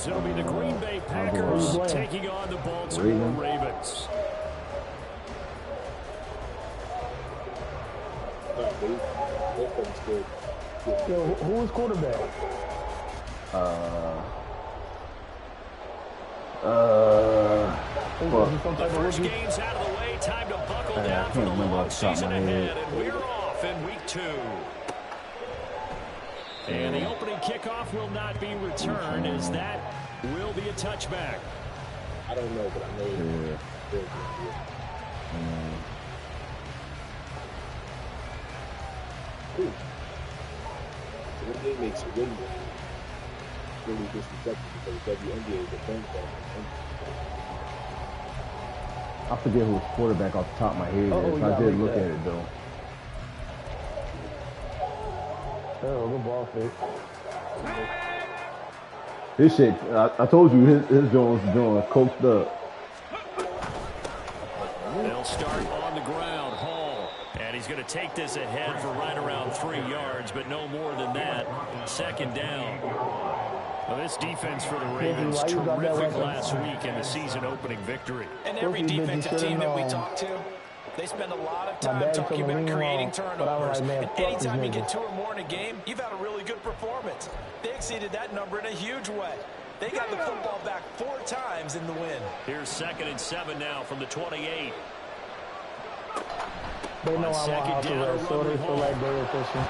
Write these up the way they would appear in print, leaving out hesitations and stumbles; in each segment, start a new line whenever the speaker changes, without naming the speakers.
it'll be the Green Bay Packers taking on the Baltimore Ravens.
Yo, who was quarterback?
The first game's out of the way. Time to buckle down for the long season ahead. And we're off in week 2. And the opening kickoff will not be returned, as that will be a touchback.
I don't know, but I know. Cool. So when they make some win, really disrespectful because the WNBA is a bank.
I forget who was quarterback off the top of my head. I did look at it though.
Oh, good ball fake.
This shit, I told you his Jones coached up.
They'll start on the ground. Hall. And he's going to take this ahead for right around 3 yards, but no more than that. Second down. Well, this defense for the Ravens, terrific last week in the season opening victory.
And every defensive team that we talk to, they spend a lot of time talking about creating turnovers. And anytime you get 2 or more in a game, you've had a really good performance. They exceeded that number in a huge way. They got the football back 4 times in the win.
Here's 2nd and 7 now from the 28.
They know I'm out to rest, so they feel like they're efficient.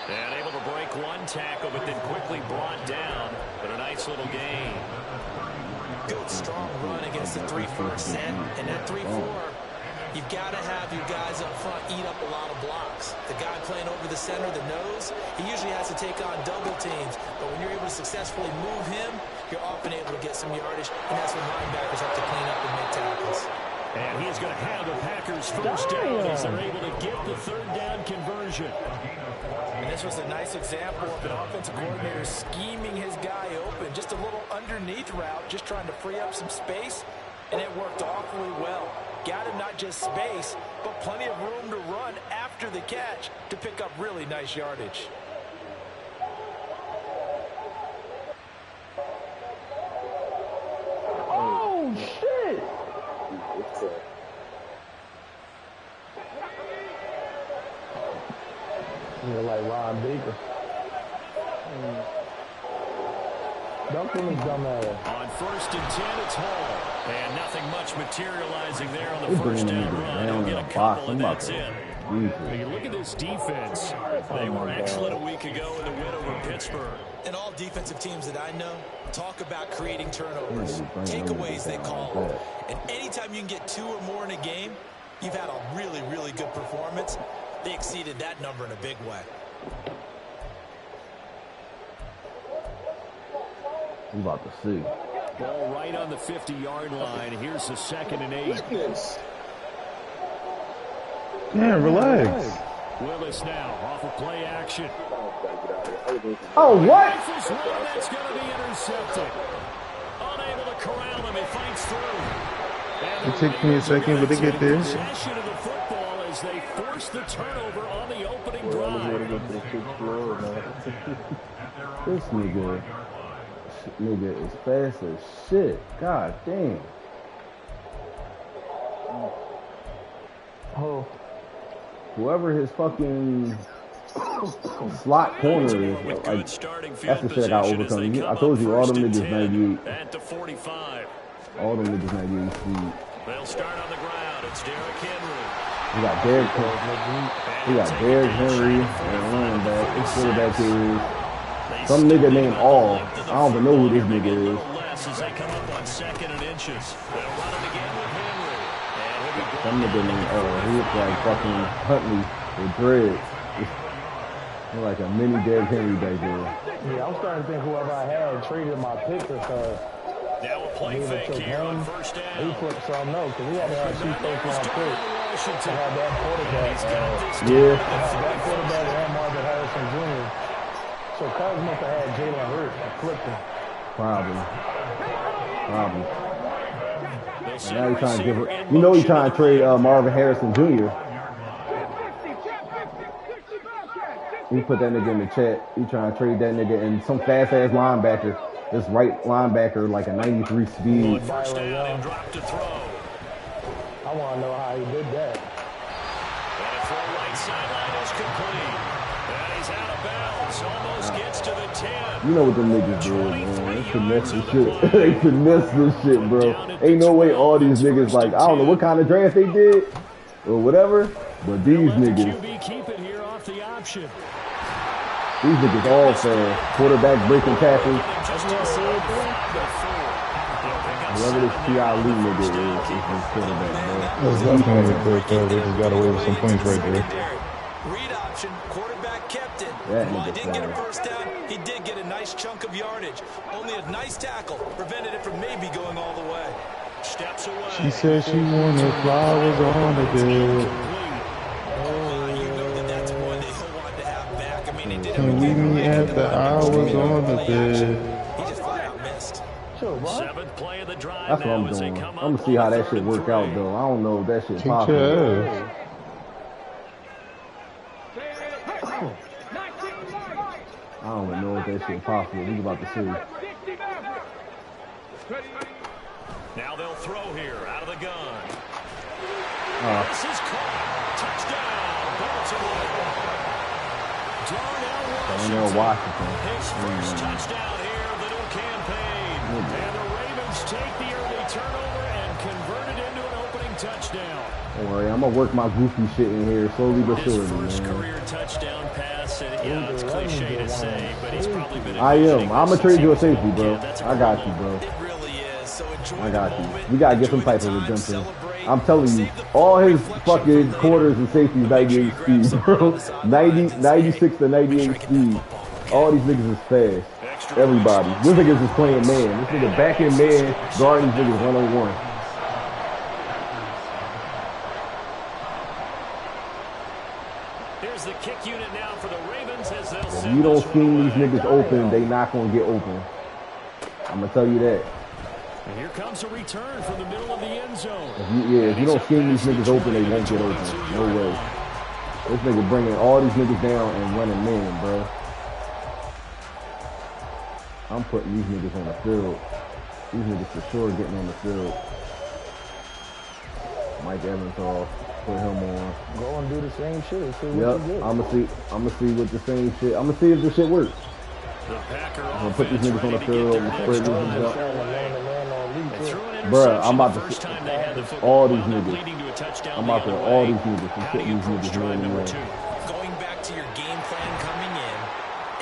And able to break one tackle, but then quickly brought down. But a nice little gain.
Good strong run against the 3-4 set. And that 3-4, you've got to have your guys up front eat up a lot of blocks. The guy playing over the center, the nose, he usually has to take on double teams. But when you're able to successfully move him, you're often able to get some yardage. And that's when linebackers have to clean up and make tackles.
And he's going to have the Packers first down as they're able to get the 3rd down conversion.
And this was a nice example of an offensive coordinator scheming his guy open. Just a little underneath route, just trying to free up some space. And it worked awfully well. Got him not just space, but plenty of room to run after the catch to pick up really nice yardage.
Oh, shit! You're like Ron Baker. Don't kill me, dumbass.
On 1st and 10, it's Hall. And nothing much materializing there on the first down run. He'll get a couple, and that's it. When you look at this defense, they were excellent a week ago in the win over Pittsburgh.
And all defensive teams that I know talk about creating turnovers. Takeaways, they call them. And anytime you can get 2 or more in a game, you've had a really, really good performance. They exceeded that number in a big way.
I'm about to see.
Ball right on the 50-yard line. Here's the 2nd and 8.
Man, relax.
Willis now off of play action.
Oh, what?
That's going to be intercepted. Unable to corral him. He fights through.
It took me a second, but they get there.
Possession of the football as they force the turnover on the opening drive.
This nigga is fast as shit. God damn.
Oh.
Whoever his fucking slot corner is, like, that's the shit I got overcome. I told you, all them niggas 98.
At the 45.
All them niggas 98 speed.
They'll start on the ground. It's Derrick Henry.
We got Derrick Henry and running back. This quarterback here is some nigga named All. I don't even know who this nigga is.
As they come up on 2nd and inches. They'll run it again with Henry.
Some nigga named All. He looks like fucking Huntley with dreads. He's like a mini Derrick Henry back there.
Yeah, I'm starting to think whoever I had traded my pick because
now a play fake here on 1st down.
He flipped something else because he had to have 2 first-round picks. I had that quarterback.
Yeah.
That quarterback and Marvin Harrison Jr. So Cuz must have had Jalen Hurts and flipped him.
Probably. And now he's trying to give her. You know he's trying to trade Marvin Harrison Jr. He put that nigga in the chat. He trying to trade that nigga and some fast ass linebacker This right linebacker like a 93 speed.
First down and drop to throw.
I want to know how he did that.
And a throw right sideline is complete. And he's out of bounds. Almost gets to the 10.
You know what them niggas do, man. They finesse this shit. They finesse this shit, bro. Ain't no way all these niggas like, I don't know what kind of draft they did or whatever, but these niggas. These niggas all fast. Quarterback breaking tackles. Whoever this T.I. Lee nigga is quarterback, bro.
That's definitely a good throw. They just got away with some points right there.
Read option, quarterback kept it.
That
While he
nigga
didn't get a
fly.
first down, he did get a nice chunk of yardage. Only a nice tackle prevented it from maybe going all the way. Steps away.
She said she wanted flowers on the bed.
You know that's one they wanted to have back. I mean, they did
Can we meet after hours on the bed?
He just flat out missed.
Seventh play of the drive.
That's what I'm doing. I'm gonna see how that shit work out, though. I don't know if that shit
Kick
possible.
your ass.
I don't even know if that shit possible. We about to see.
Now they'll throw here out of the gun.
Uh,
This is caught. Touchdown, Baltimore.
Washington.
His first touchdown here of the new campaign. And the Ravens take the early turnover and convert it into an opening touchdown.
Don't worry, I'm gonna work my goofy shit in here slowly but
His
surely,
first
man.
career touchdown pass, and it's cliche to say, but he's probably been.
I am. I'm gonna trade you a safety, bro. I got you, bro.
It really is. So enjoy
I got
the
you.
moment,
We gotta get some
enjoy
type
the
of
time,
redemption.
celebrate,
I'm telling you, all his fucking quarters and safeties 98 speed, bro. 96 to 98 speed. All these niggas is fast. Everybody. This niggas is playing man. This nigga back in man, guarding these niggas 1-on-1.
Here's the kick unit now for the Ravens as they'll
If
send
you don't
this
scheme
one
these
away.
niggas open, they not gonna get open. I'm gonna tell you that.
And here comes a return from the middle of the end zone.
If you don't scheme these niggas open, they won't get open. No way. This nigga bringing all these niggas down and running man, bro. I'm putting these niggas on the field. These niggas for sure getting on the field. Mike Evans off. Put him on.
Go and do the same shit. See what
Yep.
you get.
I'ma see with the same shit. I'ma see if this shit works.
The Packer
I'm gonna put these niggas on the field and spread these niggas out.
Bruh,
I'm about to all these niggas. I'm about to all these niggas. I'm
How do
putting
you
these
approach
niggas
drive
on
number
the
2?
Going back to your game plan coming in,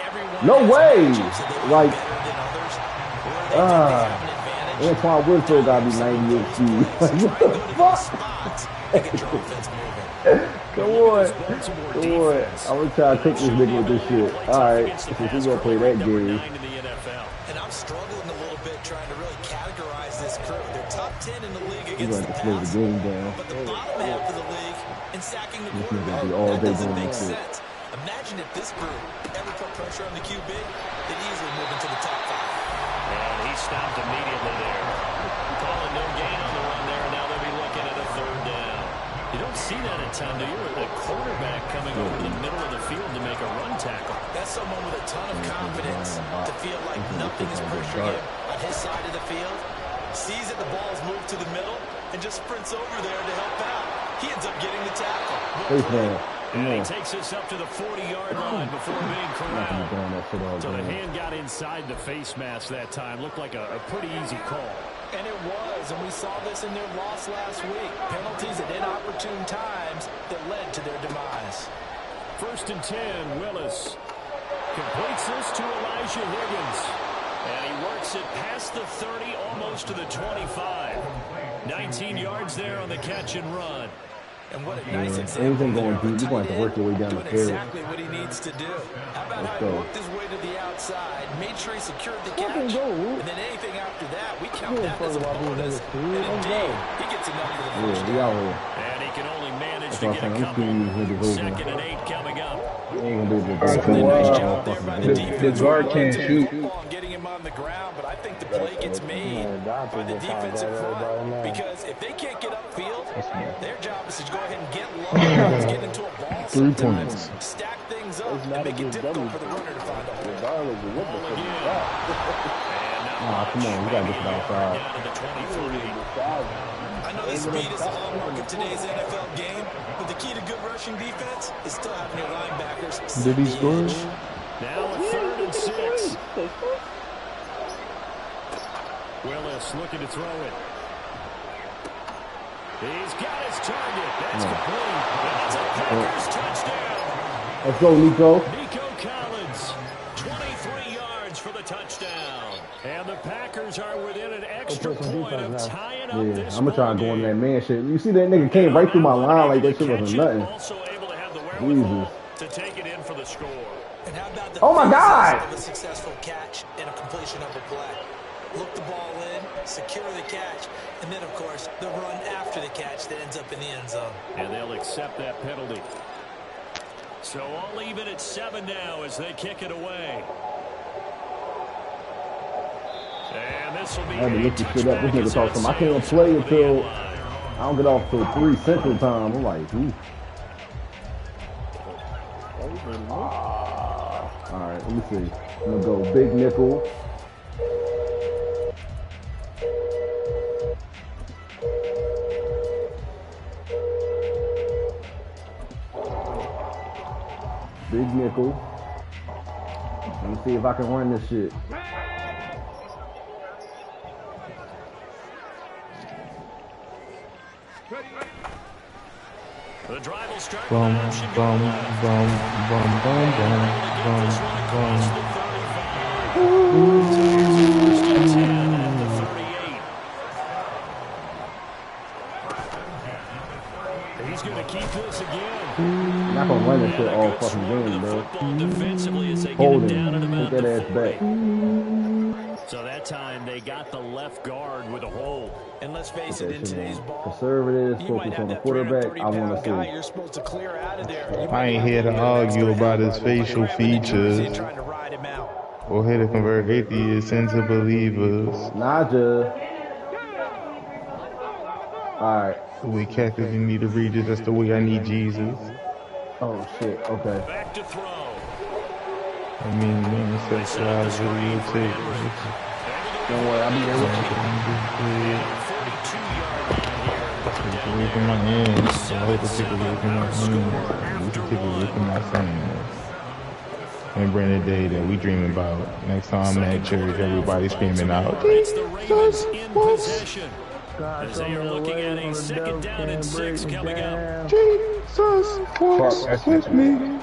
everyone
No
has
way!
matchups that they
Like,
better than others, or they think they have an advantage.
Antoine Winfield gotta be 98 speed. Like, what the fuck?
They get your offense moving.
Come on. I'm gonna try to take this nigga with this shit. Alright, since we gonna play that game.
And I'm struggling a little bit trying to really categorize this crew. They're top 10 in the league
We're
against
gonna
the
have to slow the
pass,
game down.
but the bottom half of the league in sacking the
This nigga
quarterback,
be all
that
day
doesn't
doing
make
this shit.
sense. Imagine if this group ever put pressure on the QB, they'd easily move into the top 5.
And he stopped immediately there. Calling no gain on the run there, and now they'll be looking at a third down. You don't see that a ton, do you? A quarterback coming over the middle of the field to make a run tackle.
That's someone with a ton of confidence to feel like nothing is pressuring him on his side of the field. Sees that the ball is moved to the middle and just sprints over there to help out. He ends up getting the tackle.
Face man. Come
And he
on.
takes us up to the 40-yard line before being
I'm not gonna be
corralled.
doing that shit all
So the
day.
hand got inside the face mask that time. Looked like a pretty easy call.
And it was, and we saw this in their loss last week. Penalties at inopportune times that led to their demise.
1st and 10, Willis completes this to Elijah Higgins. And he works it past the 30, almost to the 25. 19 yards there on the catch and run.
And what a nice example.
Anything going deep, you're going to have to work your way down the
doing
field.
exactly what he needs to do. How about
Let's
how he
go.
worked his way to the outside, made sure he secured the
Fucking
catch,
go, Woo.
and then anything after that, we count
You
that
don't
as a
fuck about
bonus.
these niggas,
And
dude. Let's go.
indeed, he gets enough for the
Yeah,
first
we
down.
out here.
And he can only manage
That's
to
what
get
I'm
a
saying. I'm seeing these
couple.
niggas open.
2nd and 8 coming up.
They ain't gonna be able to
Alright,
do
so,
Nice
that.
job there by the
the
defense.
guard can't shoot.
And getting him on the ground, but I think the play gets made by the defensive front. Because if they can't get upfield, their job is to go ahead and get low, get into a ball
3
sometimes,
points.
stack things up, and make it difficult for the runner to find a hole.
Ball again. And
Nah, come on, you gotta get it outside.
Down to the 23.
I know the speed is the hallmark of today's NFL game, but the key to good rushing defense is still having your linebackers.
Did he score?
Now a 3rd and 6. Willis looking to throw it. He's got his target. That's complete. That's a Packers touchdown.
Let's go, Nico.
Nico Collins, 23 yards for the touchdown. And the Packers are within an extra point of tying up this
I'm gonna try and go on that man shit. You see that nigga came right through my line like that shit wasn't nothing.
Also able to have the wherewithal to take it in for the score.
And how about the
Oh my God!
of a successful catch and a completion of a play? Look the ball in, secure the catch, and then, of course, the run after the catch that ends up in the end zone.
And they'll accept that penalty. So all even at 7 now as they kick it away. And this will be
I had to look this shit up. This nigga talks to him. I can't play until I don't get off till 3 Central Time. I'm like, ooh. All right, let me see. I'm gonna go big nickel. Big nickel. Let me see if I can run this shit.
The drive will start.
Bum, bum, bum, bum, bum, bum, bum,
He's going to keep this again.
Not gonna run this shit all fucking game, bro.
Defensively as they get
Hold
it
him.
down at about
Take that
the
ass
40.
back.
So that time they got the left guard with a hold.
And let's face it, in today's ball,
Conservative,
you might
focus
have
on the
that
quarterback.
330-pound
I want to
guy
see.
you're supposed to clear out of there.
I ain't here to argue about his facial features
Trying to ride him out.
or here to convert atheists into believers.
Naja. Alright.
The way Catholics you need to read it, that's the way I need Jesus.
Oh shit, okay.
Back to throw.
I mean, sexualized videotape.
Don't worry, I'll be here with you.
42-yard
Away from my hands. I hope to take away from my hands. You can take away from my sins. And bring the day that we dream about. Next time I'm at church, everybody screaming out,
It's the Ravens in
Jesus,
possession. As they are looking at a 2nd down and 6 coming up.
Jesus walks with me.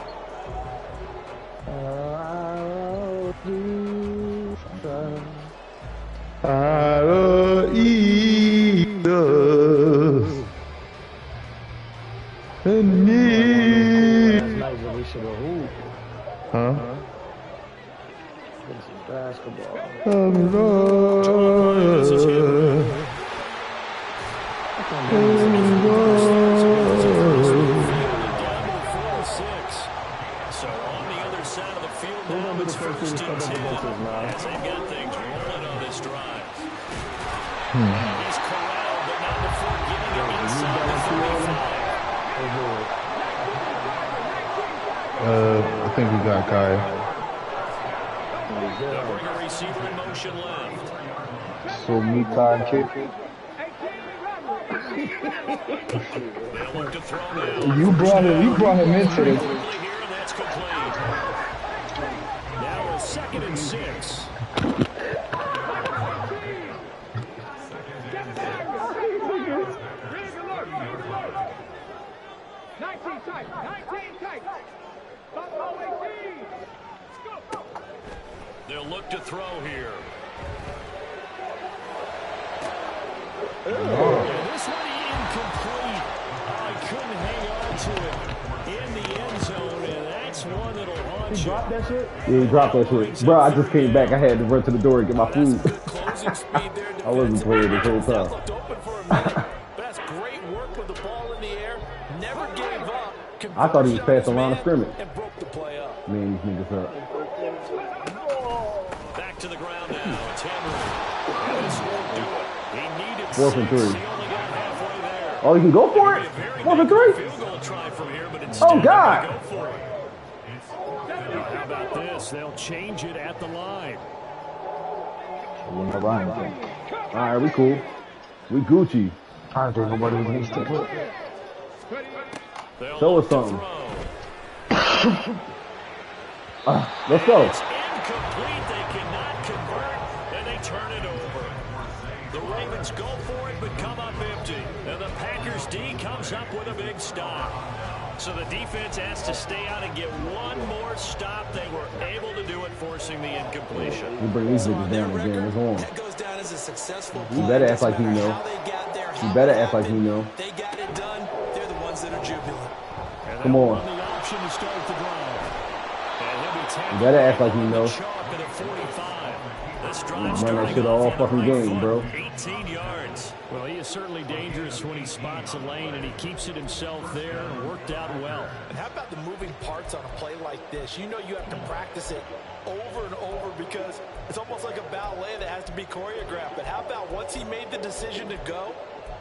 I love Jesus and me.
Last night we should have hooped.
Huh?
Play some basketball.
I'm Lord.
So on the other side of the field now, it's 1st and 10 as they've got things rolling on this drive. He's corralled, but not before getting it inside the 45.
I think we got Kai.
They'll bring a receiver in motion left.
So me time kick.
They'll look to throw now.
You brought him into this.
Here, and that's complete. Now a 2nd and 6. They'll look to throw here. This one incomplete. I couldn't hang on to it in the end zone, and that's one that'll haunt you.
Drop that shit?
Yeah, he dropped that shit. Bro, I just came back. I had to run to the door and get my food.
Good closing speed there.
I wasn't playing this whole time.
Looked open for a minute, but that's great work with the ball in the air. Never gave up.
I thought he was past the line of scrimmage.
And broke the play up.
Man, these niggas up.
Back to the ground now. It's Henry. And this won't do it. He needed
4th and 3.
He only got halfway there.
Oh, you can go for it? 4th and 3?
Field goal try from here, but instead
Oh, God.
go for it. How about this? They'll change it at the line.
Whenever I ain't think.
All right, we cool. We Gucci.
I don't think nobody needs to look.
Show us something. Let's go.
It's incomplete. They cannot convert, and they turn it over. The Ravens go for it, but come up empty. And the Packers D comes up with a big stop. So the defense has to stay out and get one more stop. They were able to do it, forcing the incompletion.
We bring these niggas down again. It's on.
That goes down as a successful
You
play.
better act like you know.
How they got there,
You
how
better
it
act like you
happened.
know.
They got it done. They're the ones that are jubilant.
Come on.
The option to start the drive. And he'll be
You better act like you know.
chalk at a 45. This drive
Run that
starting
shit
off
all
on the
fucking
right
game,
foot,
bro.
18 yards. Well, he is certainly dangerous when he spots a lane, and he keeps it himself there and worked out well.
And how about the moving parts on a play like this? You know you have to practice it over and over because it's almost like a ballet that has to be choreographed. But how about once he made the decision to go,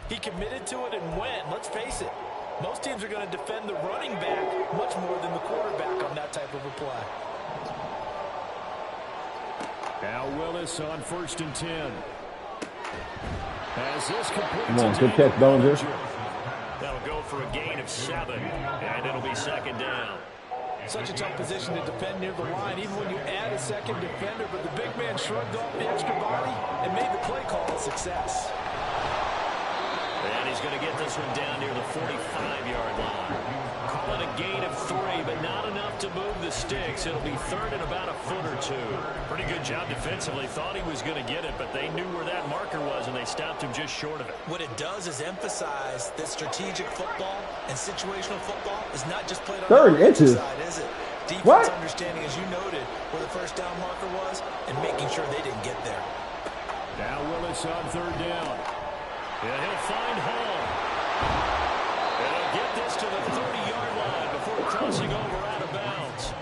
he committed to it and went. Let's face it, most teams are going to defend the running back much more than the quarterback on that type of a play.
Now Willis on 1st and 10. As this completes,
Come on, good catch, Bellinger.
That'll go for a gain of 7, and it'll be 2nd down.
Such a tough position to defend near the line, even when you add a second defender, but the big man shrugged off the extra body and made the play call a success.
And he's going to get this one down near the 45-yard line. Call it a gain of 3, but not enough to move the sticks. It'll be 3rd and about a foot or 2. Pretty good job defensively. Thought he was going to get it, but they knew where that marker was, and they stopped him just short of it.
What it does is emphasize that strategic football and situational football is not just played on
3rd
the
inches.
side, is it? Defense
What?
understanding, as you noted, where the 1st down marker was and making sure they didn't get there.
Now Willis on 3rd down. Yeah, he'll find Hall. And he'll get this to the 30-yard line before crossing over out of bounds.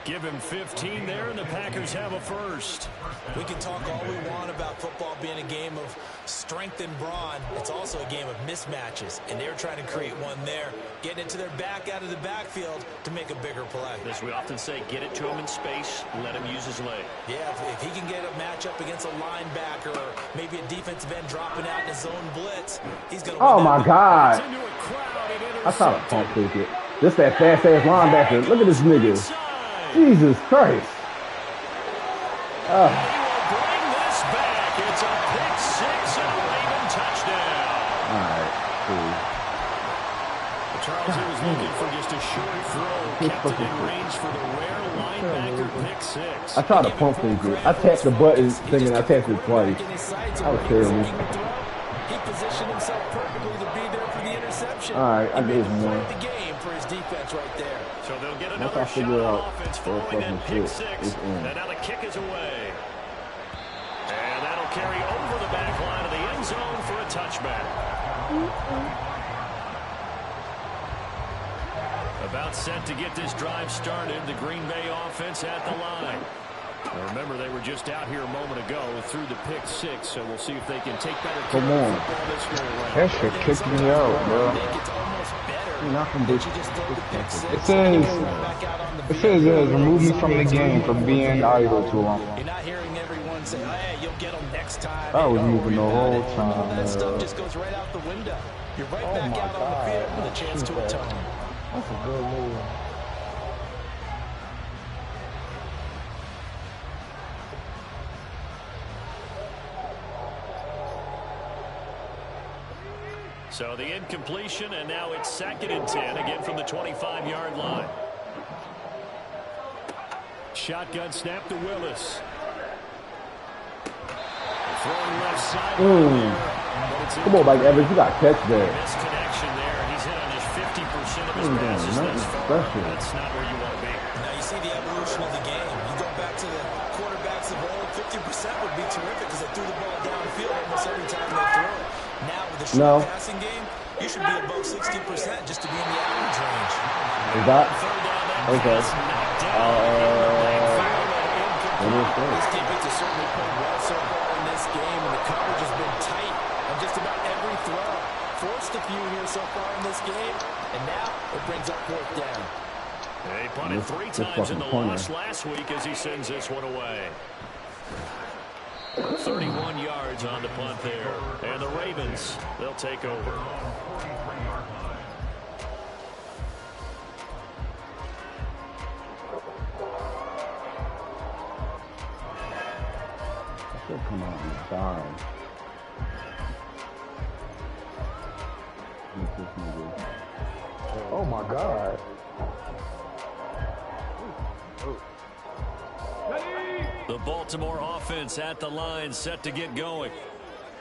Give him 15 there, and the Packers have a first.
We can talk all we want about football being a game of strength and brawn. It's also a game of mismatches, and they're trying to create one there, getting it to their back out of the backfield to make a bigger play.
As we often say, get it to him in space, let him use his leg.
Yeah, if he can get a matchup against a linebacker or maybe a defensive end dropping out in his own blitz, he's going to win.
Oh my God.
Into a crowd and
I thought I
intercepted.
pump fake it. This that fast ass linebacker. Look at this nigga. Jesus Christ.
He will bring this back. It's a pick 6 and a Raven touchdown.
All right, cool.
Charles, he was looking for just a short throw. Kept it in range for the rare linebacker pick 6.
I tried to pump fake it. I tapped the button thinking I tapped it twice. That was terrible.
He positioned himself perfectly to be there for the interception.
All right, I
He
gave
made
him
the play
one.
of the game for his defense right there.
So they'll get
Once
another
I
shot
figure
on
out
offense
what
following that
fucking
pick
shit
6.
is in.
And now the kick is away. And that'll carry over the back line of the end zone for a touchback. About set to get this drive started. The Green Bay offense at the line. Now remember, they were just out here a moment ago through the pick 6, so we'll see if they can take better care
Come
of
on.
the football this go around.
That shit kicked me out, bro.
It's almost better
You're not from
that
this.
you just throw the pick 6
It says,
back out on the
it says
field.
remove me from the game for being idle too long.
You're not hearing everyone say, hey, you'll get them next time.
I was
Don't
moving
worry
the
about
whole
it. All
time,
that stuff
man.
just goes right out the window. You're right
Oh
back
my
out on the
God.
field with a chance to atone.
That's a good move.
So the incompletion, and now it's 2nd and 10, again from the 25-yard line. Shotgun snap to Willis. Throwing left side.
Come on, Mike Evans. You got to catch that.
Misconnection there. He's hit on just 50% of his passes
nothing
thus far.
special.
That's not where you want to be.
Now you see the evolution of the game. You go back to the quarterbacks of old, 50% would be terrific because they threw the ball downfield almost every time they threw it. Now with the short passing game, you should be above 60% just to be in the average range.
Is that?
Third down, that
Okay.
pass knocked down.
This defense has certainly played well so far in this game, and the coverage has been tight on just about every throw. Forced a few here so far in this game, and now it brings up 4th down.
They punted 3 times in the loss last week as he sends this one away. 31 yards on the punt there. And the Ravens, they'll take over.
Should come out and die.
Oh my God.
The Baltimore offense at the line, set to get going.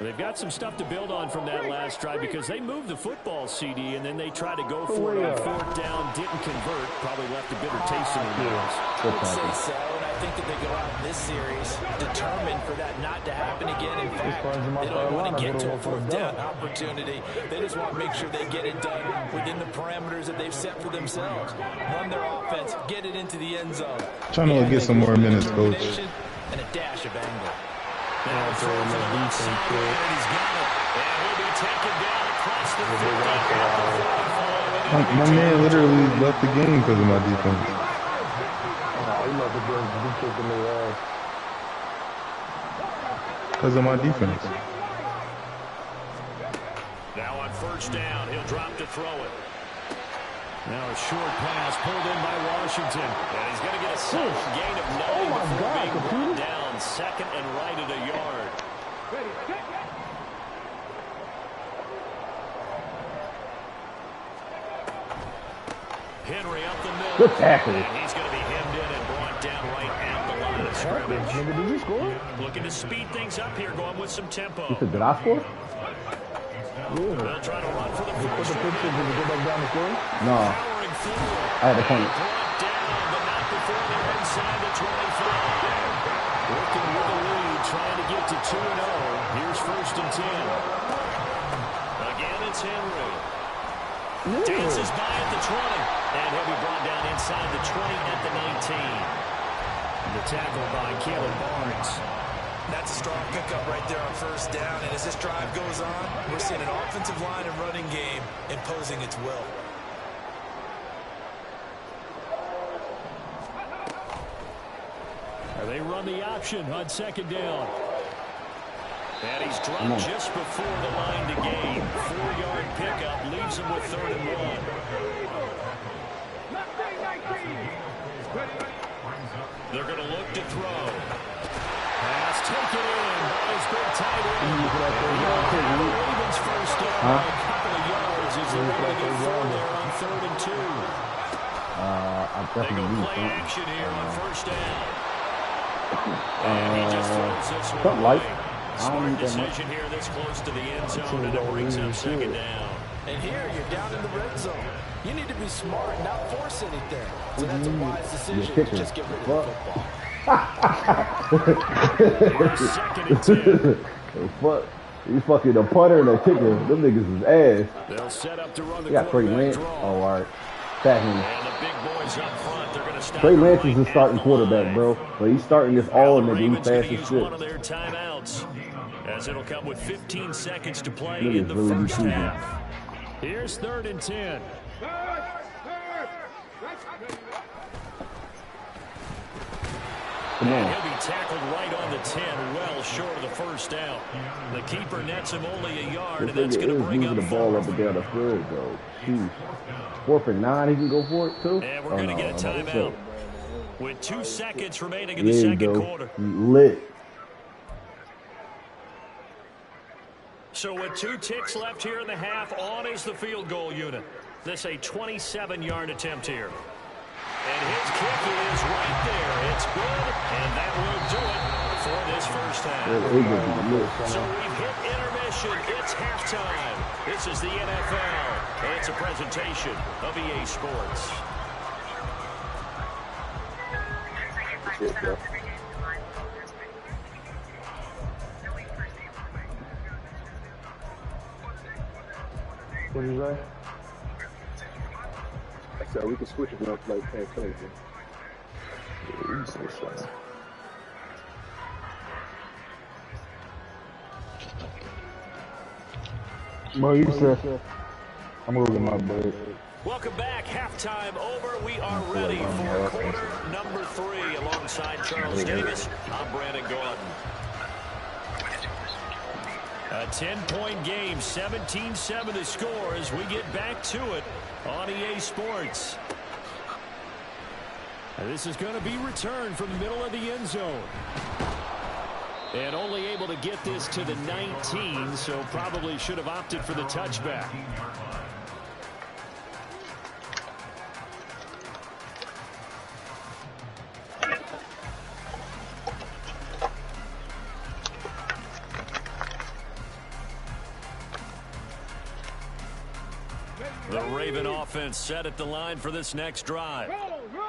They've got some stuff to build on from that last drive because they moved the football, CD, and then they tried to go for it on fourth down, didn't convert, probably left a bitter taste in their mouths.
I would say so, and I think that they go out in this series determined for that not to happen again. In fact, they don't want to get to a fourth down opportunity. They just want to make sure they get it done within the parameters that they've set for themselves. Run their offense, get it into the end zone.
Trying to get some more minutes, coach.
And a dash of anger.
Now throw to the left side, and he's got it. And he'll be taken down across the 50.
My man literally left the game because of my defense.
He left the game to be kicking their ass.
Because of my defense.
Now on first down, he'll drop to throw it. Now a short pass pulled in by Washington. And he's going to get a solid gain of 9 before being brought down. Second and right at a yard. Henry up the middle.
Good tackle.
And he's going to be hemmed in and brought down right at the line of scrimmage.
Nigga, did you score?
Looking to speed things up here, going with some tempo.
He said, did I score?
They'll try to run for the
Put
first.
the picture, did you go back down the score?
No.
Powering forward.
I had to point it.
Brought down, but not before they're inside the 25. Working with a lead, trying to get to 2-0. Here's first and 10. Again, it's Henry. Dances by at the 20. And he'll be brought down inside the 20 at the 19. The tackle by Caleb Barnes.
That's a strong pickup right there on first down. And as this drive goes on, we're seeing an offensive line and running game imposing its will.
They run the option on second down. And he's dropped just before the line to gain. 4-yard pickup leaves him with 3rd and 1. They're going to look to throw. Pass taken in by his big tight end. Ravens first down by a couple of yards as they're going to get 4 there on 3rd and 2.
I
They go
definitely need
play
something.
action here on first down. And he just throws this one
something like.
away.
I don't
Smart
need that much.
decision here this close to the end zone, and it brings up second down.
And here you're down in the red zone. You need to be smart, not force anything. So that's a wise decision to just get rid of the football.
Here's second and 10.
Fuck. You fucking a punter and a kicker. Them niggas is ass.
They'll set up to run the
You got Trey
quarterback
Lance.
draw.
Oh, all right. Tag him.
And the big boys up front, they're going to stop.
Trey Lance is
right
the
at
starting
the
quarterback,
line.
bro. But he's starting this all
Now the
nigga. He's
Ravens going
fast
to
as
use
shit.
one of their timeouts, as it'll come with 15 seconds to play
Niggas
in the
really be
first
choosing.
half. Here's 3rd and 10.
Come
And
on.
he'll be tackled right on the 10, well short of the first down. The keeper nets him only a yard,
This
and that's
nigga
going
is
to bring
moving
up
the ball
4th.
up and down the field, though. Jeez. 4th and 9, he can go for it, too?
And we're
Oh,
going to
no,
get a
I'm about to
timeout
say.
with 2 seconds remaining in the
There you
second
go.
quarter.
Lit.
So with 2 ticks left here in the half, on is the field goal unit. This a 27-yard attempt here. And his kick is right there. It's good, and that will do it for this first half.
They're able to lit.
So we've hit intermission. It's halftime. This is the NFL, and it's a presentation of EA Sports.
Shit, bro.
What did you say?
I said we can switch if we don't play playing play. Yeah, you switch that.
Bro, you said I'm moving my butt.
Welcome back. Halftime over. We are ready for quarter number 3 alongside Charles Davis. I'm Brandon Gordon. A 10-point game, 17-7 the score as we get back to it on EA Sports. And this is going to be returned from the middle of the end zone. And only able to get this to the 19, so probably should have opted for the touchback. The Raven offense set at the line for this next drive.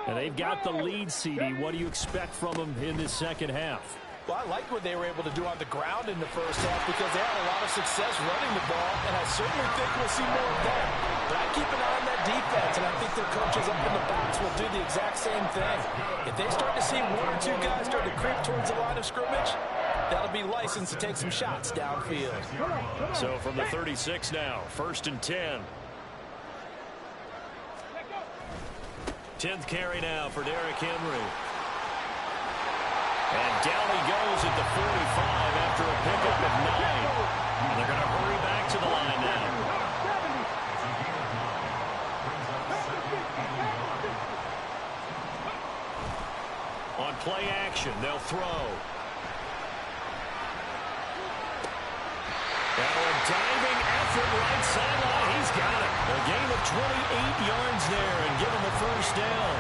And they've got the lead, CD. What do you expect from them in this second half?
Well, I like what they were able to do on the ground in the first half because they had a lot of success running the ball, and I certainly think we'll see more of that. But I keep an eye on that defense, and I think their coaches up in the box will do the exact same thing. If they start to see one or two guys start to creep towards the line of scrimmage, that'll be licensed to take some shots downfield.
So from the 36 now, 1st and 10. 10th carry now for Derrick Henry. And down he goes at the 45 after a pickup of 9. And they're going to hurry back to the line now. On play action, they'll throw. And a diving effort right sideline. He's got it. A gain of 28 yards there and give him the first down.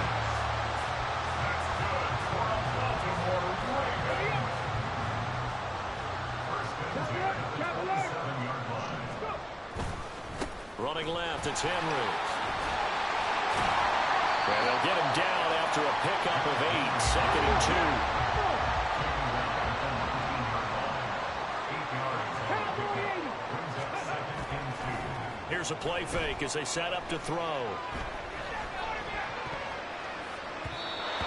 Running left, it's Henry. And they'll get him down after a pickup of 8, 2nd and 2. Here's a play fake as they set up to throw.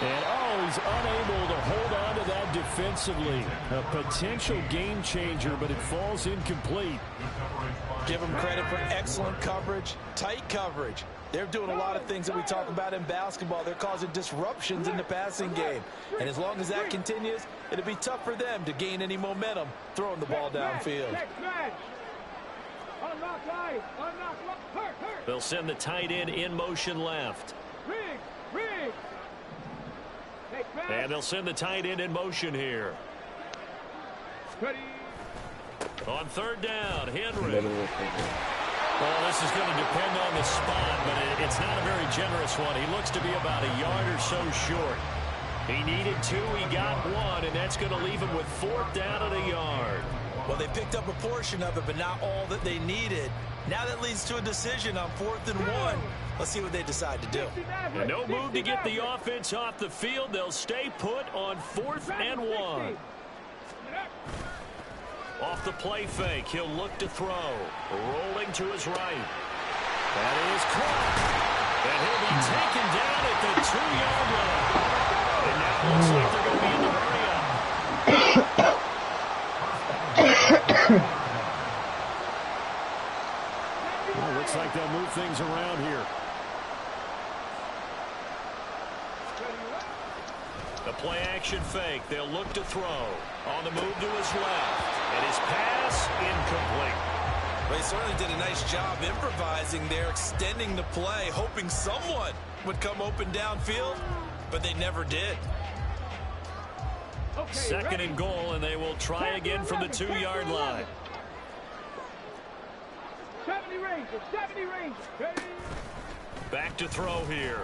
And, he's unable to hold on to that defensively. A potential game changer, but it falls incomplete.
Give them credit for excellent coverage, tight coverage. They're doing a lot of things that we talk about in basketball. They're causing disruptions in the passing game. And as long as that continues, it'll be tough for them to gain any momentum throwing the ball downfield.
They'll send the tight end in motion left. And they'll send the tight end in motion here. On 3rd down, Henry. Well, this is going to depend on the spot, but it's not a very generous one. He looks to be about a yard or so short. He needed 2, he got 1, and that's going to leave him with 4th down at a yard.
Well, they picked up a portion of it, but not all that they needed. Now that leads to a decision on 4th and 1. Let's see what they decide to do.
And no move to get the offense off the field. They'll stay put on 4th and 1. Off the play fake, he'll look to throw. Rolling to his right. That is caught. And he'll be taken down at the 2-yard line. And now it looks like they're going to be in the hurry-up. Well, looks like they'll move things around here. The play action fake. They'll look to throw. On the move to his left. And his pass incomplete.
They certainly did a nice job improvising there, extending the play, hoping someone would come open downfield, but they never did.
2nd and goal, and they will try again from the 2-yard line.
70 range.
Back to throw here.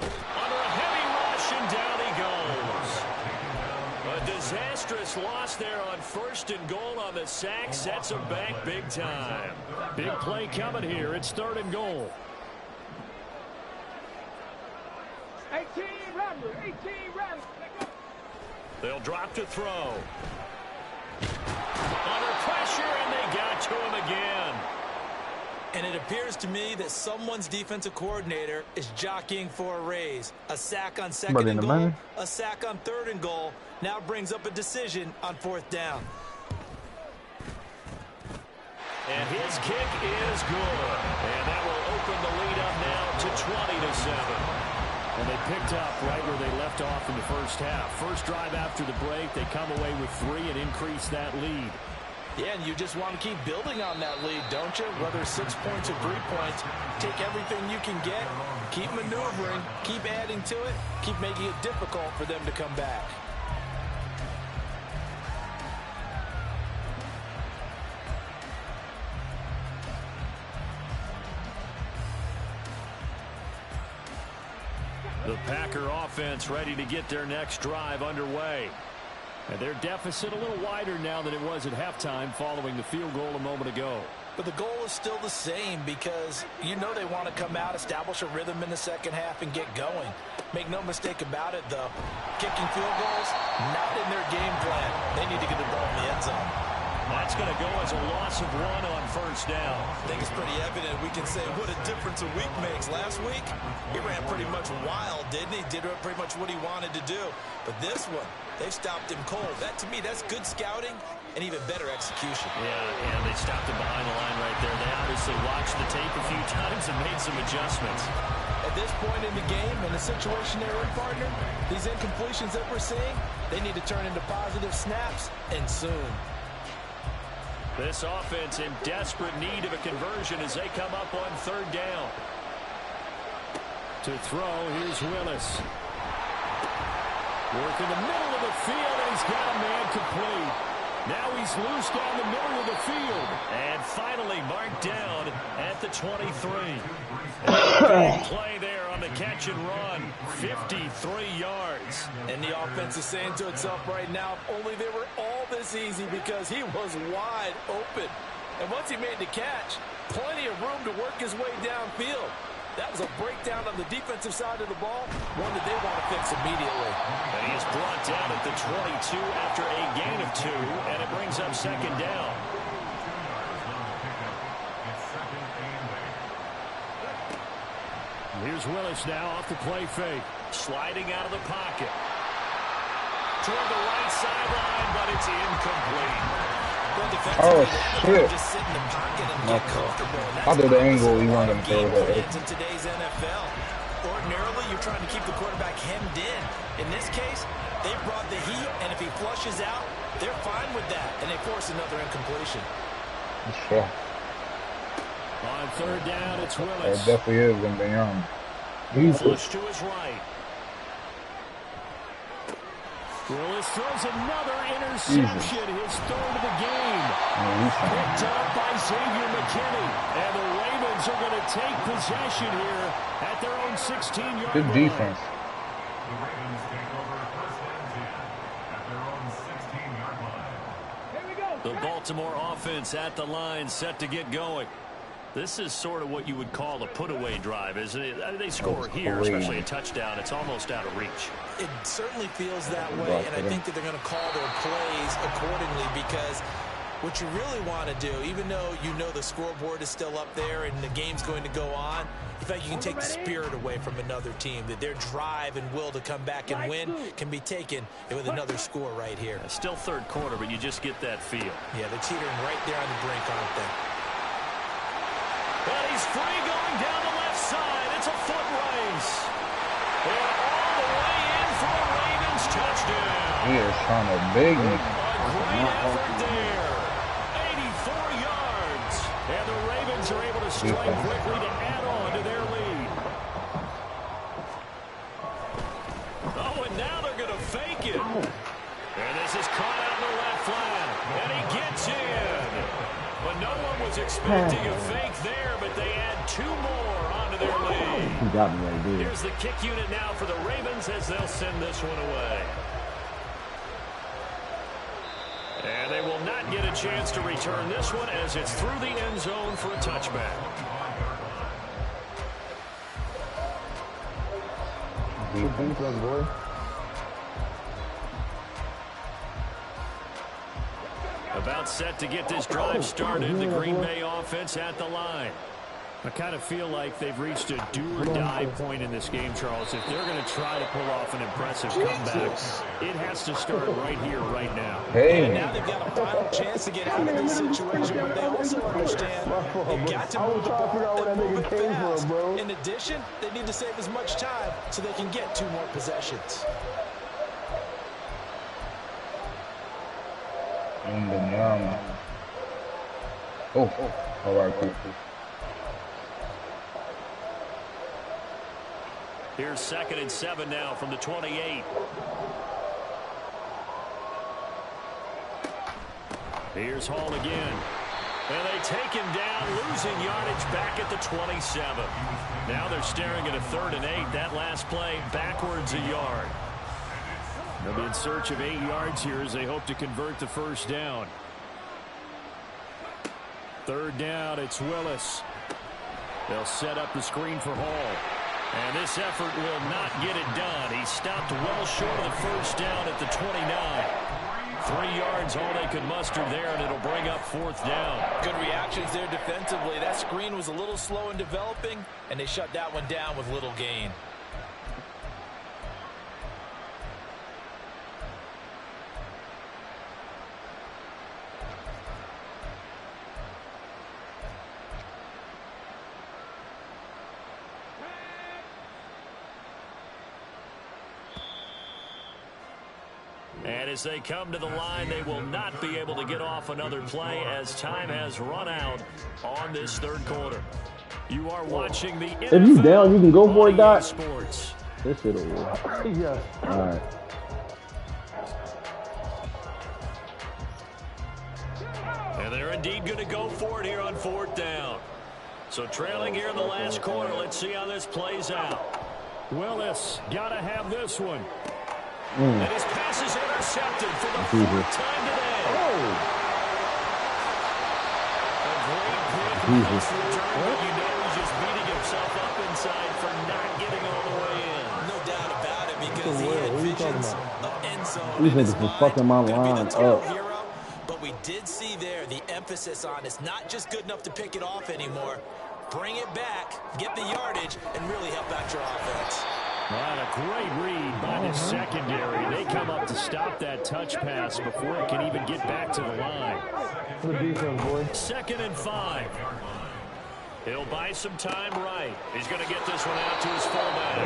Under a heavy rush, and down he goes. A disastrous loss there on 1st and goal on the sack. Sets him back big time. Big play coming here. It's 3rd and goal.
18 Ramblers.
They'll drop to throw. Under pressure, and they got to him again.
And it appears to me that someone's defensive coordinator is jockeying for a raise. A sack on 2nd and goal, a sack on 3rd and goal. Now brings up a decision on 4th down.
And his kick is good. And that will open the lead up now to 20-7. And they picked up right where they left off in the first half. First drive after the break, they come away with 3 and increase that lead.
Yeah, and you just want to keep building on that lead, don't you? Whether it's 6 points or 3 points, take everything you can get, keep maneuvering, keep adding to it, keep making it difficult for them to come back.
The Packer offense ready to get their next drive underway. And their deficit a little wider now than it was at halftime following the field goal a moment ago.
But the goal is still the same because you know they want to come out, establish a rhythm in the second half, and get going. Make no mistake about it, though. Kicking field goals, not in their game plan. They need to get the ball in the end zone.
That's going to go as a loss of 1 on first down.
I think it's pretty evident. We can say what a difference a week makes. Last week, he ran pretty much wild, didn't he? Did pretty much what he wanted to do. But this one, they've stopped him cold. That, to me, that's good scouting and even better execution.
Yeah, and they stopped him behind the line right there. They obviously watched the tape a few times and made some adjustments.
At this point in the game, in the situation they're in, partner, these incompletions that we're seeing, they need to turn into positive snaps, and soon.
This offense in desperate need of a conversion as they come up on third down. To throw, here's Willis. Working the middle of the field, and he's got a man complete. Now he's loose down the middle of the field. And finally marked down at the 23. Big play there on the catch and run. 53 yards.
And the offense is saying to itself right now, if only they were all this easy, because he was wide open. And once he made the catch, plenty of room to work his way downfield. That was a breakdown on the defensive side of the ball, one that they want to fix immediately.
And he is brought down at the 22 after a gain of 2, and it brings up second down. Here's Willis now off the play fake. Sliding out of the pocket. Toward the right sideline, but it's incomplete.
Oh, shit.
Just sit in the pocket and get comfortable.
I did the angle he wanted to throw that.
In today's NFL, ordinarily you're trying to keep the quarterback hemmed in. In this case, they brought the heat, and if he flushes out, they're fine with that, and they force another incompletion.
Sure.
On third down, it's Willis.
It definitely is going to be on.
Flush to his right. Willis throws another interception, his third of the game. Picked up by Xavier McKinney. And the Ravens are going to take possession here at their own 16-yard line.
Good defense.
The Baltimore offense at the line, set to get going. This is sort of what you would call a put-away drive, isn't it? They score here, especially a touchdown. It's almost out of reach.
It certainly feels that way, and I think that they're going to call their plays accordingly, because what you really want to do, even though you know the scoreboard is still up there and the game's going to go on, in fact, you can take the spirit away from another team, that their drive and will to come back and win can be taken with another score right here.
Still third quarter, but you just get that feel.
Yeah, they're teetering right there on the brink, aren't they?
But he's free going down the left side. It's a foot race. And all the way in for a Ravens touchdown.
He is trying to big me.
A great effort there. 84 yards. And the Ravens are able to strike quickly to add on to their lead. Oh, and now they're going to fake it. And this is caught out in the left flat. And he gets in. But no one was expecting a fake there, but they add 2 more onto their lead.
He got me right there.
Here's the kick unit now for the Ravens as they'll send this one away. And they will not get a chance to return this one as it's through the end zone for a touchback.
Defense, boy.
About set to get this drive started, the Green Bay offense at the line. I kind of feel like they've reached a do-or-die point in this game, Charles. If they're going to try to pull off an impressive comeback, it has to start right here, right now.
Hey.
And now they've got a final chance to get out of this situation, but they also understand they've got to move the ball and move it fast. In addition, they need to save as much time so they can get 2 more possessions.
Oh, all right, cool.
Here's 2nd and 7 now from the 28. Here's Hall again. And they take him down, losing yardage back at the 27. Now they're staring at a 3rd and 8. That last play backwards a yard. They'll be in search of 8 yards here as they hope to convert the first down. 3rd down, it's Willis. They'll set up the screen for Hall. And this effort will not get it done. He stopped well short of the first down at the 29. 3 yards, all they could muster there, and it'll bring up 4th down.
Good reactions there defensively. That screen was a little slow in developing, and they shut that one down with little gain.
And as they come to the line, they will not be able to get off another play as time has run out on this 3rd quarter. You are watching the
If you down, you can go for it, Doc.
Sports.
This shit over.
Yes.
All right.
And they're indeed going to go for it here on 4th down. So trailing here in the last quarter, let's see how this plays out. Willis got to have this one. And his pass is intercepted for the 4th time today. A great quick return, but you know he's just beating himself up inside for not getting all the way in.
No doubt about it, because he had visions of end zone.
These niggas was fucking my line up.
But we did see there the emphasis on it's not just good enough to pick it off anymore. Bring it back, get the yardage, and really help out your offense.
Well, a great read by the secondary. They come up to stop that touch pass before it can even get back to the line.
Good defense, boy.
2nd and 5. He'll buy some time right. He's going to get this one out to his fullback.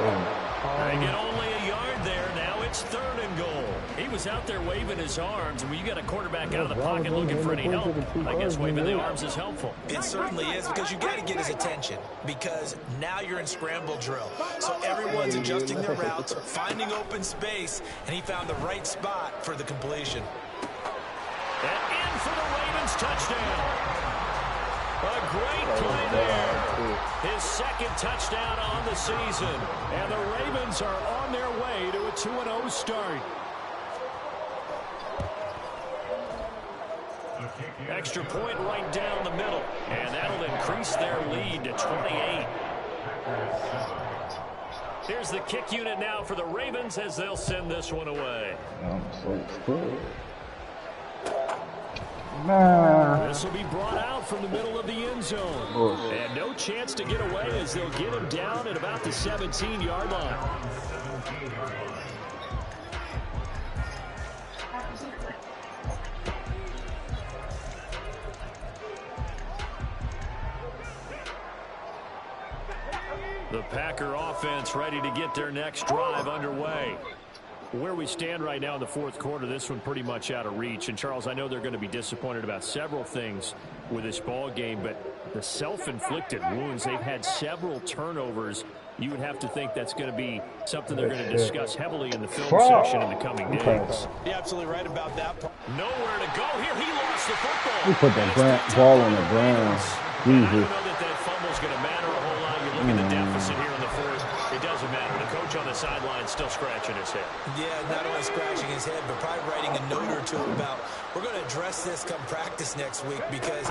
They get only a yard there. Now it's 3rd and goal. He was out there waving his arms, and when you got a quarterback out of the pocket looking for any help, I guess waving the arms is helpful.
It certainly is, because you got to get his attention, because now you're in scramble drill. So everyone's adjusting their routes, finding open space, and he found the right spot for the completion.
And in for the Ravens touchdown. A great play there. His 2nd touchdown on the season. And the Ravens are on their way to a 2-0 start. Extra point right down the middle. And that'll increase their lead to 28. Here's the kick unit now for the Ravens as they'll send this one away. This will be brought out from the middle of the end zone. And no chance to get away as they'll get him down at about the 17-yard line. The Packer offense ready to get their next drive underway. Where we stand right now in the 4th quarter, this one pretty much out of reach. And, Charles, I know they're going to be disappointed about several things with this ball game, but the self-inflicted wounds, they've had several turnovers. You would have to think that's going to be something they're going to discuss heavily in the film section in the coming days.
You're absolutely right about that.
Nowhere to go here. He lost the football.
He put that ball on the ground.
I don't know that fumble's going to matter a whole lot. You look at the deficit here in the 4th. It doesn't matter. The coach on the sideline still scratching his head.
Yeah, not only scratching his head, but probably writing a note or two about, we're going to address this come practice next week, because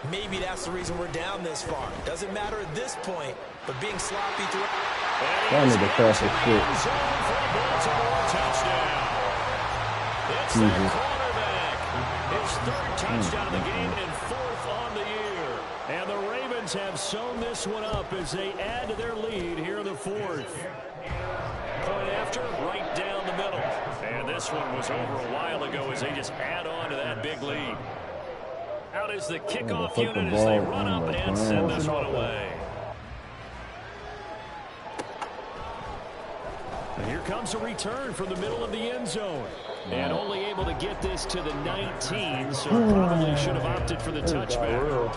maybe that's the reason we're down this far. Doesn't matter at this point, but being sloppy through.
That nigga fast as shit.
It's their quarterback. His 3rd touchdown of the game and 4th on the year. And the Ravens have sewn this one up as they add to their lead here in the 4th. Point after, right down the middle. And this one was over a while ago as they just add on to that big lead. Out is the kickoff unit as they run up and send this one away. Here comes a return from the middle of the end zone. And only able to get this to the 19, so probably should have opted for the touchback.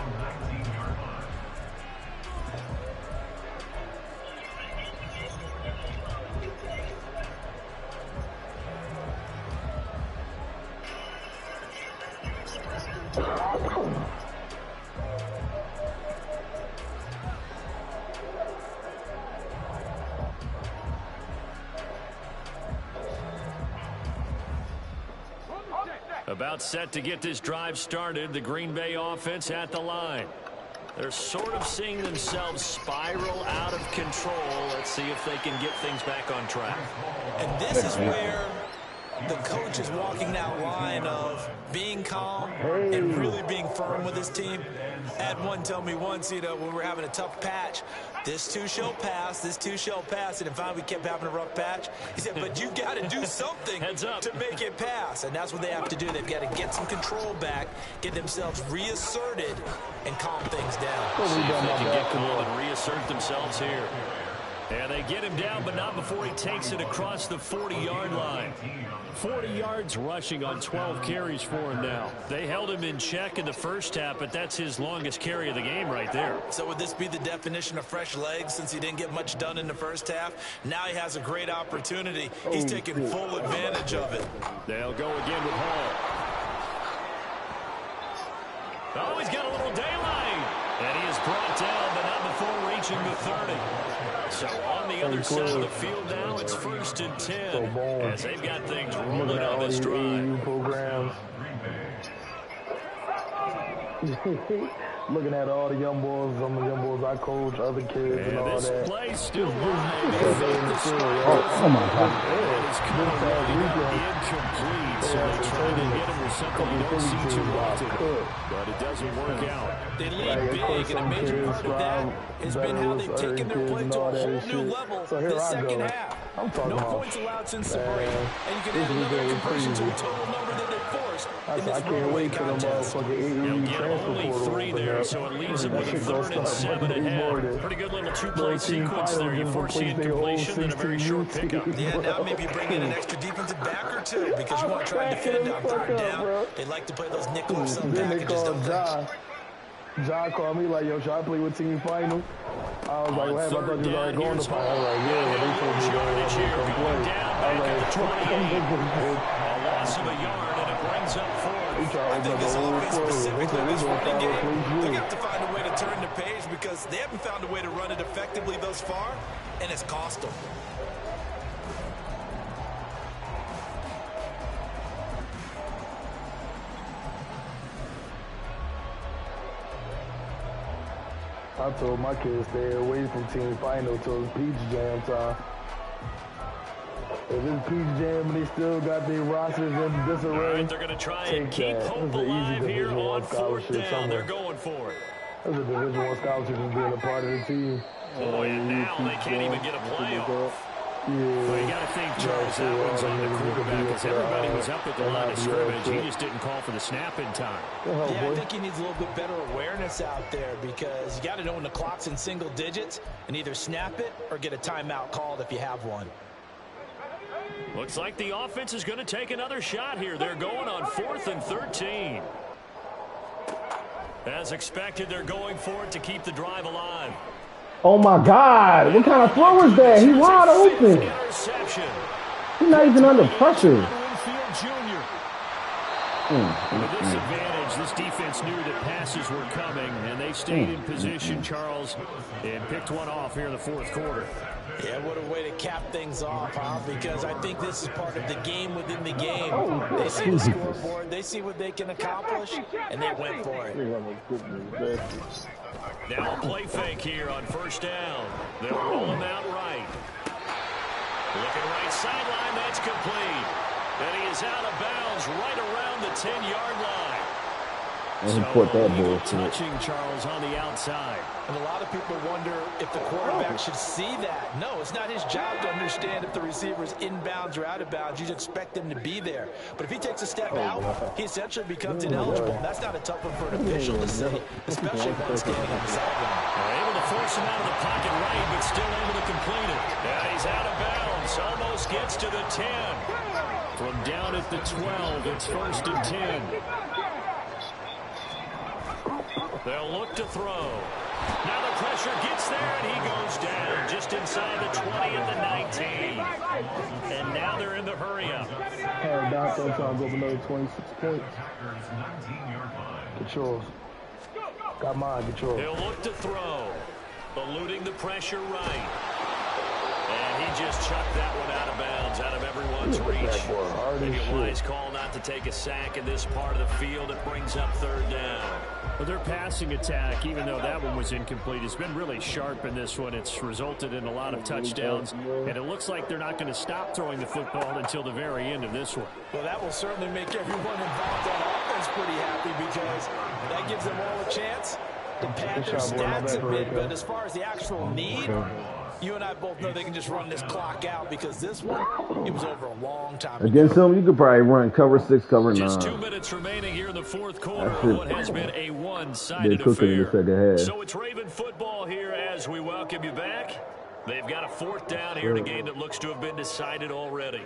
About set to get this drive started, the Green Bay offense at the line. They're sort of seeing themselves spiral out of control. Let's see if they can get things back on track.
And this is where the coach is walking that line of being calm and really being firm with his team. I had one tell me once, when we were having a tough patch, this too shall pass, this too shall pass. And finally we kept having a rough patch. He said, but you got to do something to make it pass. And that's what they have to do. They've got to get some control back, get themselves reasserted, and calm things down.
See if they can get calm and reassert themselves here. And they get him down, but not before he takes it across the 40-yard line. 40 yards rushing on 12 carries for him now. They held him in check in the first half, but that's his longest carry of the game right there.
So would this be the definition of fresh legs since he didn't get much done in the first half? Now he has a great opportunity. He's taking full advantage of it.
They'll go again with Hall. Oh, he's got a little daylight. And he is brought down, but not before reaching the 30. So on the other side of the field now, it's 1st and 10 as they've got things rolling on this drive.
Programs. Looking at all the young boys, some of the young boys I coach, other kids, and all
this
that.
play still live.
Oh my God.
Incomplete, so they try to hit him with something you don't see too often, but it doesn't work out.
They lead big, and a major part of that has been how they've taken their play to a whole new level this second half. No points allowed since the break, and you can add another conversion to the total number that they forced in this runaway contest.
They'll get only 3 there, so it leaves them with a 3rd and 7 ahead. Pretty good little two-play sequence there. You force the incompletion and a very short pickup.
Yeah, now maybe bring in an extra defensive back or two because you want to try and defend on 3rd down. They like to play those nickel or some packages, don't they?
John called me like, yo, should I play with team final? I was like, what happened? I thought you was already going to final. I was like, yeah, they told me to come play. I was like,
a loss of a yard, and it brings up 4th.
I think this offense specifically, this running game, they have to find a way to turn the page because they haven't found a way to run it effectively thus far, and it's cost them.
I told my kids stay away from team final till it's peach jam time. If it's peach jam and they still got their rosters in disarray,
all right, they're going to try and keep hope alive here on 4th down. They're going for it.
There's a Division I scholarship from being a part of the team.
Boy, and now they can't even get a playoff.
Yeah.
Well, you got to think, Charles, that one's on the quarterback because everybody was up at the line of scrimmage. He just didn't call for the snap in time.
Yeah, I think he needs a little bit better awareness out there because you got to know when the clock's in single digits and either snap it or get a timeout called if you have one.
Looks like the offense is going to take another shot here. They're going on 4th and 13. As expected, they're going for it to keep the drive alive.
Oh my God! What kind of throw is that? He's wide open. He's not even under pressure.
With this advantage, this defense knew that passes were coming, and they stayed in position, Charles, and picked one off here in the 4th quarter.
Yeah, what a way to cap things off, huh? Because I think this is part of the game within the game. They see the scoreboard, they see what they can accomplish, and they went for it.
Now a play fake here on 1st down. They'll roll him out right. Looking right sideline, that's complete. And he is out of bounds right around the 10-yard line.
And he caught that bullshit.
Touching Charles on the outside.
And a lot of people wonder if the quarterback should see that. No, it's not his job to understand if the receiver is inbounds or out of bounds. You expect him to be there. But if he takes a step out, he essentially becomes ineligible. That's not a tough one for an official to see, especially one standing on the sideline.
Able to force him out of the pocket right, but still able to complete it. And he's out of bounds. Almost gets to the 10. From down at the 12, it's 1st and 10. They'll look to throw. Now the pressure gets there, and he goes down just inside the 20 and the 19. And now they're in the hurry-up.
Hey, Doc, I'm trying to go for another 26 points. Get yours. Got mine, get yours.
He'll look to throw. Eluding the pressure right. And he just chucked that one out of bounds, out of everyone's reach. Maybe a wise call not to take a sack in this part of the field. It brings up 3rd down. Well, their passing attack, even though that one was incomplete, has been really sharp in this one. It's resulted in a lot of touchdowns, and it looks like they're not going to stop throwing the football until the very end of this one.
Well, that will certainly make everyone involved on offense pretty happy because that gives them all a chance to pad their stats a bit. But as far as the actual need, you and I both know they can just run this clock out because this one, it was over a long time ago.
Against him, you could probably run cover 6, cover 9.
Just 2 minutes remaining here in the 4th quarter of what has been a one-sided affair.
In the second half.
So it's Raven football here as we welcome you back. They've got a 4th down here in a game that looks to have been decided already.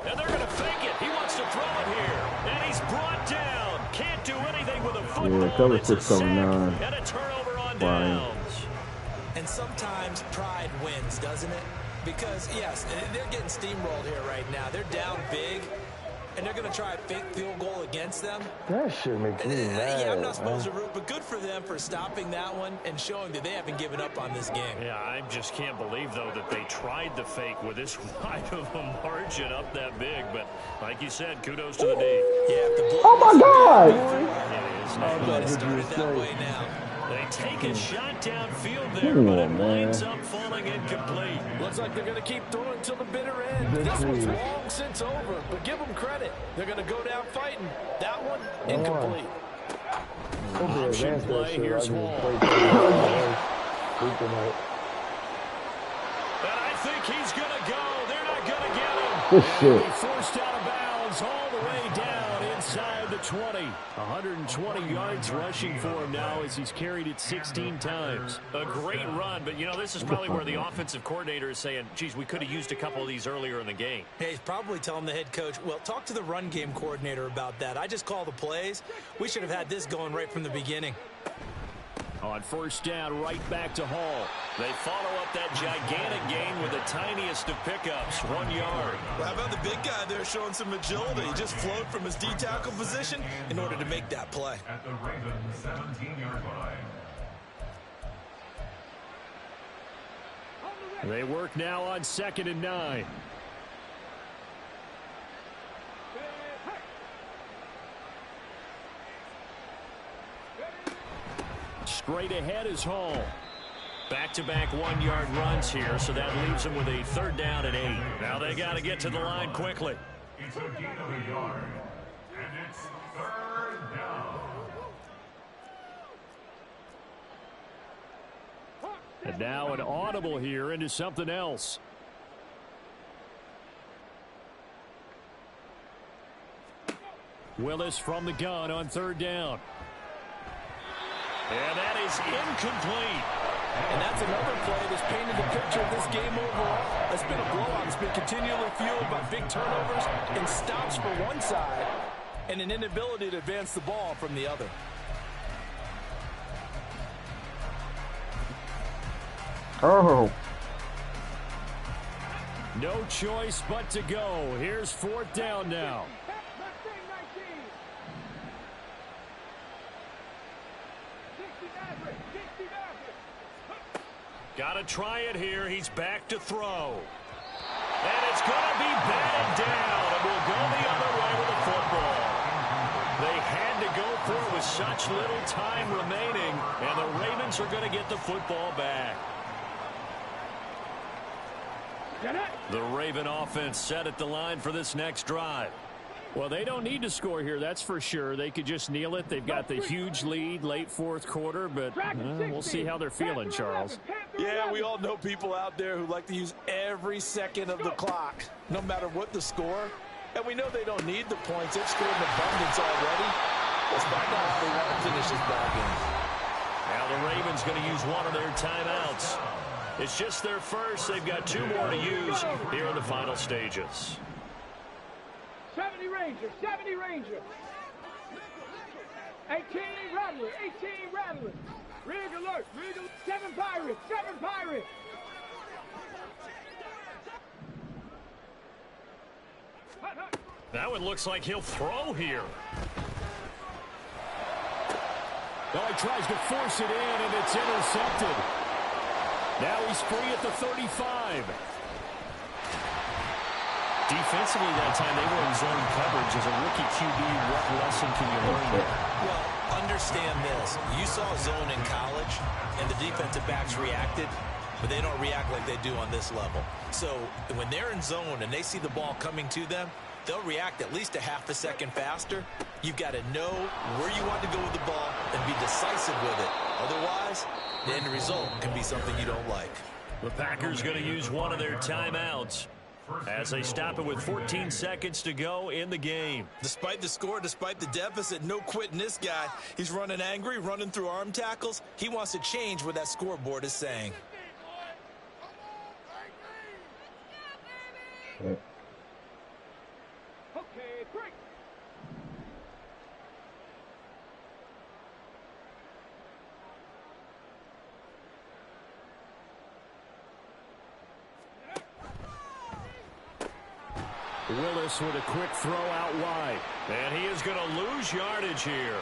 And they're going to fake it. He wants to throw it here. And he's brought down. Can't do anything with a football.
Yeah, cover 6, cover 9.
And a turnover on downs.
And sometimes pride wins, doesn't it? Because, yes, they're getting steamrolled here right now. They're down big, and they're going to try a fake field goal against them.
That shit makes me mad.
Yeah, I'm not supposed to root, but good for them for stopping that one and showing that they haven't given up on this game.
Yeah, I just can't believe, though, that they tried the fake with this wide of a margin up that big. But like you said, kudos to the D.
Yeah,
oh, my God!
It is.
It started that way now.
They take a shot downfield there, but it winds up falling incomplete.
Looks like they're going to keep throwing until the bitter end. This one's long since over, but give them credit. They're going to go down fighting. That one, incomplete.
Option play, here's Hall. And I think he's going to go. They're not going to get him.
Good shit.
He forced out of bounds all the way down inside the 20. 120 yards rushing for him now as he's carried it 16 times. A great run, but, you know, this is probably where the offensive coordinator is saying, geez, we could have used a couple of these earlier in the game.
Hey, he's probably telling the head coach, well, talk to the run game coordinator about that. I just call the plays. We should have had this going right from the beginning.
On 1st down, right back to Hall. They follow up that gigantic gain with the tiniest of pickups, 1 yard.
Well, how about the big guy there showing some agility? He just flowed from his D-tackle position in order to make that play.
At the Ravens 17-yard line.
They work now on 2nd and 9. Straight ahead is Hall. Back-to-back 1-yard runs here, so that leaves them with a 3rd down and 8. Now they got to get to the line quickly.
It's a gain of a yard, and it's 3rd down.
And now an audible here into something else. Willis from the gun on 3rd down. And that is incomplete.
And that's another play that's painted the picture of this game overall. It's been a blowout. It's been continually fueled by big turnovers and stops for one side and an inability to advance the ball from the other.
Oh.
No choice but to go. Here's 4th down now. Got to try it here. He's back to throw. And it's going to be batted down, and we'll go the other way with the football. They had to go for it with such little time remaining, and the Ravens are going to get the football back. The Raven offense set at the line for this next drive. Well, they don't need to score here, that's for sure. They could just kneel it. They've got the huge lead late fourth quarter, but we'll see how they're feeling, Charles.
Yeah, we all know people out there who like to use every second of the clock, no matter what the score. And we know they don't need the points. They've scored in abundance already. Let's find out how they want to finish this ball game.
Now the Ravens going to use one of their timeouts. It's just their first. They've got 2 more to use here in the final stages.
70 Ranger, 70 Ranger. 18 Rattler, 18 Rattler. Rig alert, 7 Pirates, 7 Pirates.
That one looks like he'll throw here.
Oh, he tries to force it in, and it's intercepted. Now he's free at the 35.
Defensively that time, they were in zone coverage. As a rookie QB, what lesson can you learn there?
Well, understand this. You saw zone in college, and the defensive backs reacted, but they don't react like they do on this level. So when they're in zone and they see the ball coming to them, they'll react at least a half a second faster. You've got to know where you want to go with the ball and be decisive with it. Otherwise, the end result can be something you don't like.
The Packers going to use one of their timeouts as they stop it with 14 seconds to go in the game.
Despite the score, despite the deficit, no quitting this guy. He's running angry, running through arm tackles. He wants to change what that scoreboard is saying.
Okay, break.
Willis with a quick throw out wide.
And he is going to lose yardage here.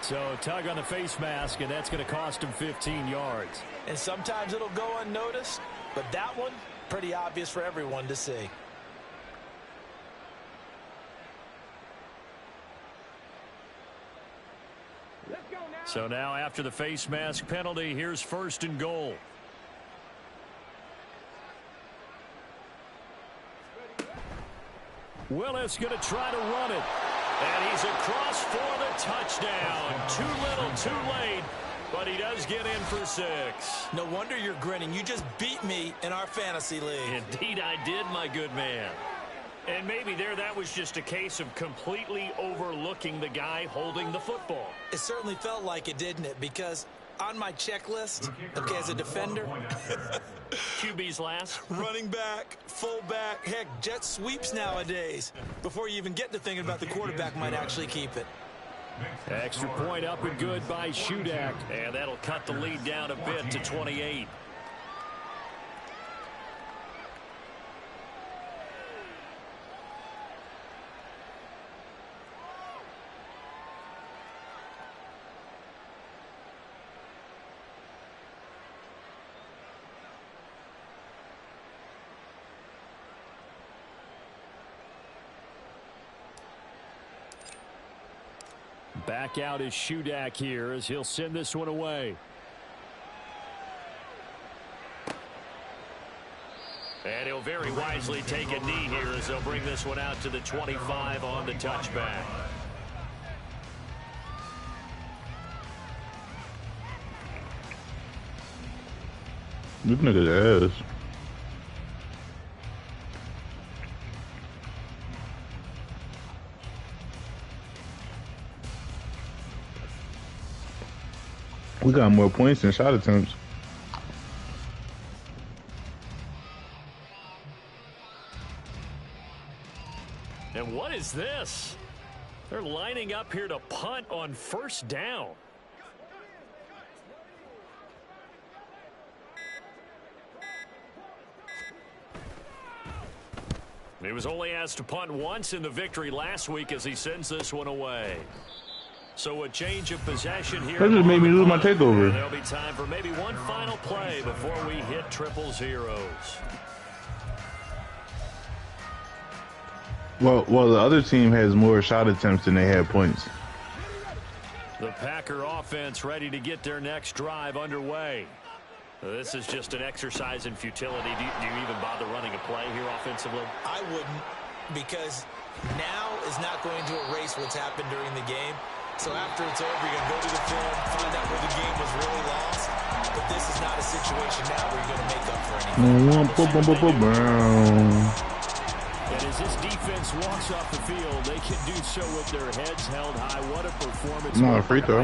So tug on the face mask, and that's going to cost him 15 yards.
And sometimes it'll go unnoticed, but that one, pretty obvious for everyone to see.
So now after the face mask penalty, here's 1st and goal.
Willis going to try to run it.
And he's across for the touchdown. Too little, too late. But he does get in for 6.
No wonder you're grinning. You just beat me in our fantasy league.
Indeed I did, my good man. And maybe that was just a case of completely overlooking the guy holding the football.
It certainly felt like it, didn't it? Because on my checklist, okay, as a defender,
QB's last.
running back, fullback, heck, jet sweeps nowadays. Before you even get to thinking about the quarterback might actually keep it.
Extra point up and good by Shudak.
And that'll cut the lead down a bit to 28.
Back out is Shudak here as he'll send this one away.
And he'll very wisely take a knee here as they'll bring this one out to the 25 on the touchback.
This nigga's ass. We got more points than shot attempts.
And what is this? They're lining up here to punt on 1st down. He was only asked to punt once in the victory last week as he sends this one away. So a change of possession here.
That just made me lose my takeover.
And there'll be time for maybe one final play before we hit 000.
Well, the other team has more shot attempts than they had points.
The Packer offense ready to get their next drive underway. This is just an exercise in futility. Do you even bother running a play here offensively?
I wouldn't, because now is not going to erase what's happened during the game. So after it's over, you're going to go to the film, find out where the game was really lost. But this is not a situation now where you're going to make up for anything.
And as this defense walks off the field, they can do so with their heads held high. What a performance.
Not a free throw.